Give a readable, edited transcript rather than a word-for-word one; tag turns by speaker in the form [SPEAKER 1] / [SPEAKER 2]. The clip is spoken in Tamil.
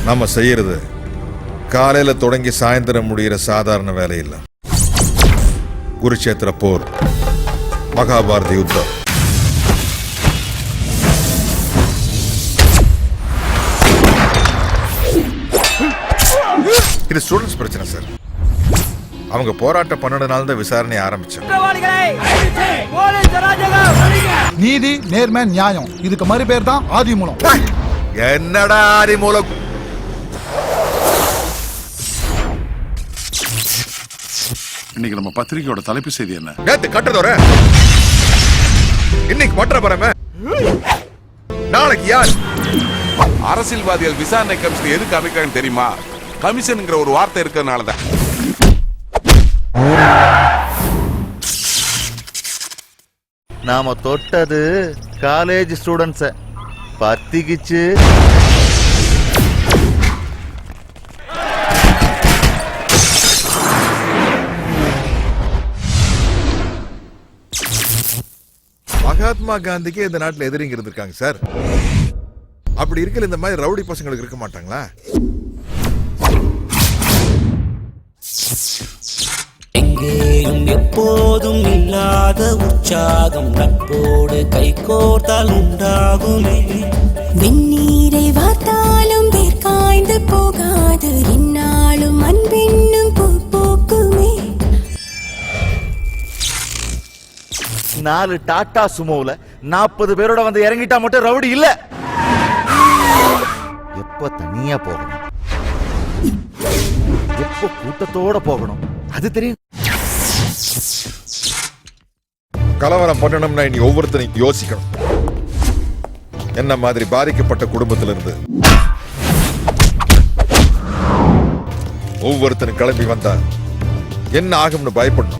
[SPEAKER 1] நம்ம செய்யறது காலையில தொடங்கி சாயந்தரம் முடிகிற சாதாரண வேலை இல்ல. குருட்சேத்திர போர், மகாபாரத யுத்தம், இது ஸ்டூடெண்ட்ஸ் பிரச்சனை சார். அவங்க போராட்டம் 12 நாள் தான் விசாரணை ஆரம்பிச்சோம்.
[SPEAKER 2] நீதி, நேர்மை, நியாயம், இதுக்கு மறு பேர் தான் ஆதிமூலம்.
[SPEAKER 1] என்னடா ஆதிமூலம்?
[SPEAKER 3] இன்னைக்கு நம்ம பத்திரிகையோட தலைப்பு செய்தி என்ன?
[SPEAKER 1] நேத்து கட்டதோர இன்னைக்கு மற்ற பரம நாளைக்கு யார்?
[SPEAKER 4] அரசியல்வாதிகள் விசாரணை கமிஷன் எதுக்கு அமைக்கிறாங்க தெரியுமா? கமிஷன்ங்கிற ஒரு வார்த்தை இருக்கிறதுனாலதான்.
[SPEAKER 5] நாம தொட்டது காலேஜ் ஸ்டூடெண்ட்ஸ பத்திக்கிச்சு.
[SPEAKER 1] மகாத்மா காந்திக்கு இந்த நாட்டில் எதிரிங்க இருந்திருக்காங்க சார். அப்படி இருக்கல இந்த மாதிரி ரவுடி பசங்களுக்கு இருக்க மாட்டாங்களா?
[SPEAKER 6] எங்கேயும் எப்போதும் இல்லாத உற்சாகம் நட்போடு கைகோர்த்தால் உண்டாகுமே.
[SPEAKER 7] வெந்நீரை வார்த்தாலும் வேர்க்காய்ந்து போகாது, இந்நாளும் அன்பென்னும் பூ பூக்குமே.
[SPEAKER 5] 4 டாடா சுமோல 40 பேரோட வந்து இறங்கிட்டா மட்டும் ரவுடி இல்ல. எப்ப தனியா போகணும், எப்ப கூட்டத்தோட போகணும், அது தெரியும்.
[SPEAKER 1] கலவரம் பண்ணணும்னா இனி ஒவ்வொருத்தரையும் யோசிக்கணும். என்ன மாதிரி பாதிக்கப்பட்ட குடும்பத்திலிருந்து ஒவ்வொருத்தரும் கிளம்பி வந்தா என்ன ஆகும்னு பயப்படணும்.